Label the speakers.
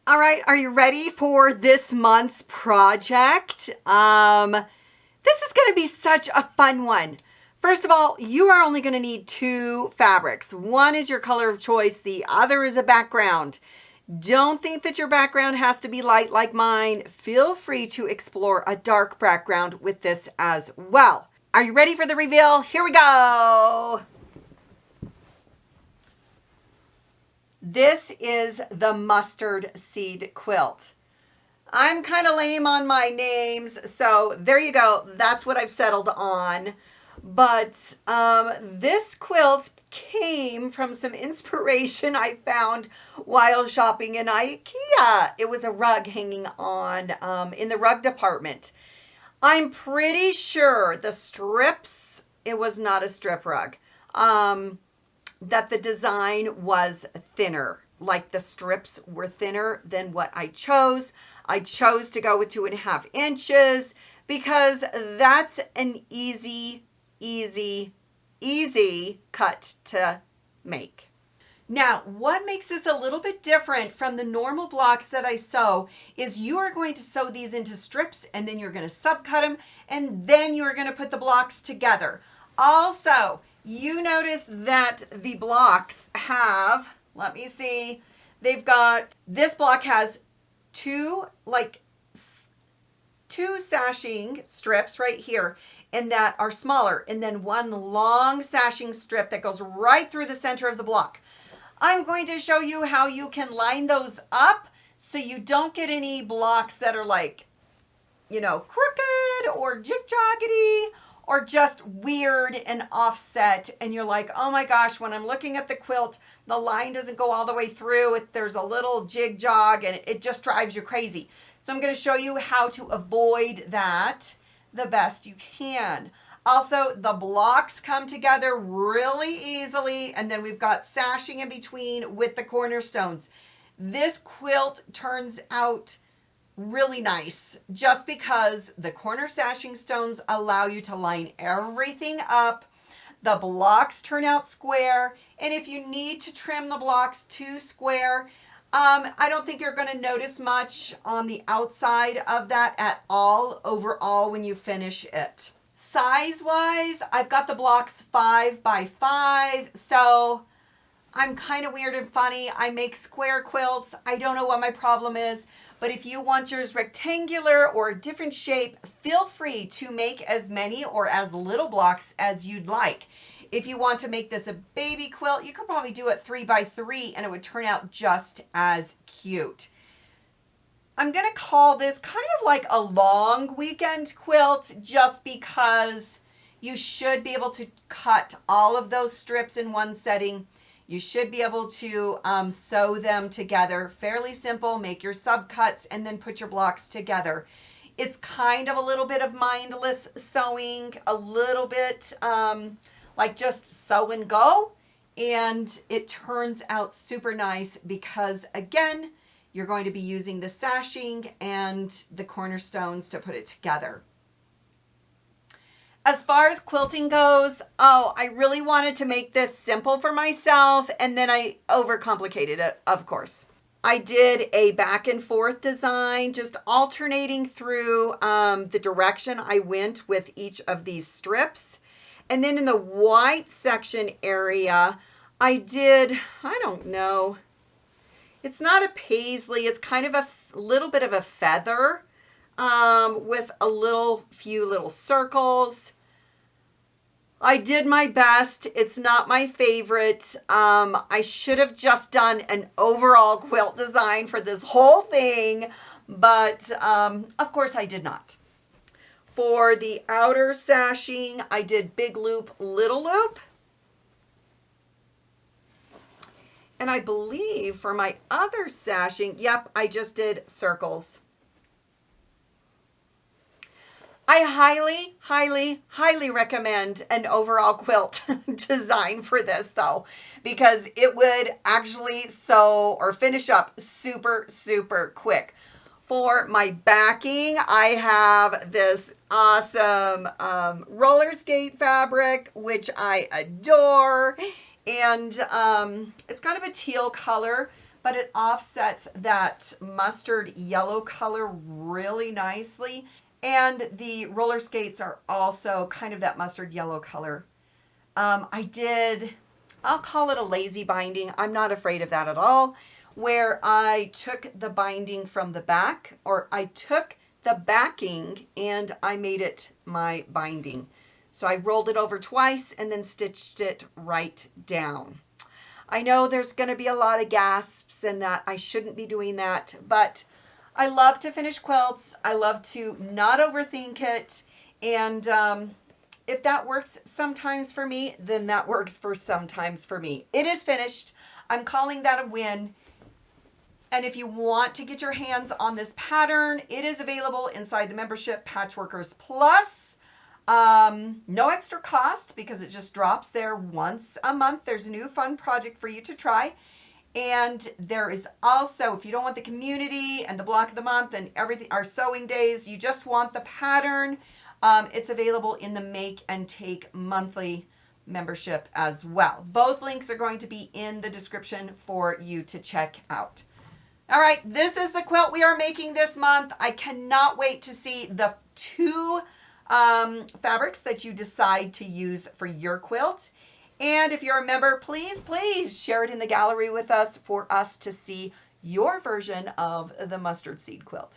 Speaker 1: All right, are you ready for this month's project? This is going to be such a fun one. First of all, you are only going to need two fabrics. One is your color of choice, the other is a background. Don't think that your background has to be light like mine. Feel free to explore a dark background with this as well. Are you ready for the reveal? Here we go. This is the Mustard Seed Quilt. I'm kind of lame on my names, so there you go. That's what I've settled on. But this quilt came from some inspiration I found while shopping in IKEA. It was a rug hanging on in the rug department. I'm pretty sure the strips, it was not a strip rug, that the design was thinner. Like the strips were thinner than what I chose. I chose to go with 2.5 inches because that's an easy cut to make. Now, what makes this a little bit different from the normal blocks that I sew is you are going to sew these into strips and then you're going to subcut them and then you're going to put the blocks together. Also, you notice that the blocks have, let me see, they've got, this block has two sashing strips right here and that are smaller, and then one long sashing strip that goes right through the center of the block. I'm going to show you how you can line those up so you don't get any blocks that are like, you know, crooked or jig-joggedy or just weird and offset. And you're like, oh my gosh, when I'm looking at the quilt, the line doesn't go all the way through. There's a little jig-jog and it just drives you crazy. So I'm going to show you how to avoid that the best you can. Also, the blocks come together really easily, and then we've got sashing in between with the cornerstones. This quilt turns out really nice just because the corner sashing stones allow you to line everything up. The blocks turn out square, and if you need to trim the blocks to square, I don't think you're going to notice much on the outside of that at all overall when you finish it. Size-wise, I've got the blocks 5 by 5, so I'm kind of weird and funny. I make square quilts. I don't know what my problem is, but if you want yours rectangular or a different shape, feel free to make as many or as little blocks as you'd like. If you want to make this a baby quilt, you could probably do it 3 by 3 and it would turn out just as cute. I'm going to call this kind of like a long weekend quilt just because you should be able to cut all of those strips in one setting. You should be able to sew them together. Fairly simple. Make your subcuts and then put your blocks together. It's kind of a little bit of mindless sewing, a little bit like just sew and go, and it turns out super nice because again, you're going to be using the sashing and the cornerstones to put it together. As far as quilting goes, I really wanted to make this simple for myself, and then I overcomplicated it, of course. I did a back and forth design, just alternating through the direction I went with each of these strips. And then in the white section area, I did, I don't know, it's not a paisley, it's kind of a little bit of a feather with a few little circles. I did my best. It's not my favorite. I should have just done an overall quilt design for this whole thing, but of course I did not. For the outer sashing, I did big loop, little loop. And I believe for my other sashing, yep, I just did circles. I highly recommend an overall quilt design for this though, because it would actually sew or finish up super quick. For my backing, I have this awesome roller skate fabric, which I adore. And it's kind of a teal color, but it offsets that mustard yellow color really nicely. And the roller skates are also kind of that mustard yellow color. I'll call it a lazy binding. I'm not afraid of that at all. Where I took the binding from the back, or I took the backing and I made it my binding. So I rolled it over twice and then stitched it right down. I know there's going to be a lot of gasps and that I shouldn't be doing that, but I love to finish quilts. I love to not overthink it. And if that works sometimes for me, then that works for sometimes for me. It is finished. I'm calling that a win. And if you want to get your hands on this pattern, it is available inside the membership Patchworkers Plus. No extra cost because it just drops there once a month. There's a new fun project for you to try. And there is also, if you don't want the community and the block of the month and everything, our sewing days, you just want the pattern, it's available in the Make and Take monthly membership as well. Both links are going to be in the description for you to check out. All right, this is the quilt we are making this month. I cannot wait to see the two fabrics that you decide to use for your quilt. And if you're a member, please share it in the gallery with us for us to see your version of the mustard seed quilt.